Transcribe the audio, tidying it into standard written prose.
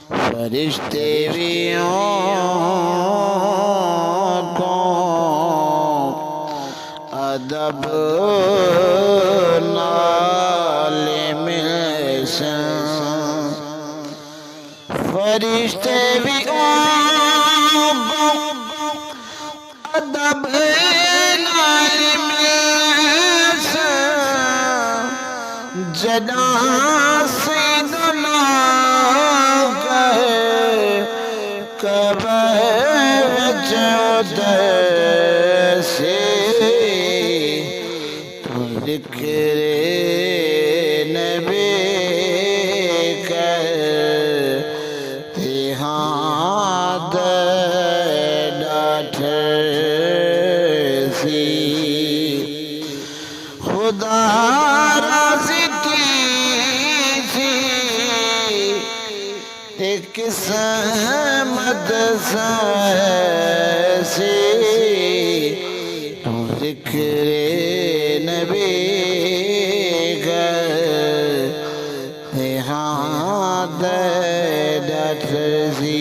फरिश्ते भी को अदब नाले मिलसन फरिश्ते भी अदब नाले मिलसन जदा से दुना से तो ज़िक्र नबी करते हाथ डाठ सी खुदा राज़ी सी एक सहमत से तो ज़िक्र नबी करते हाथ डाठ सी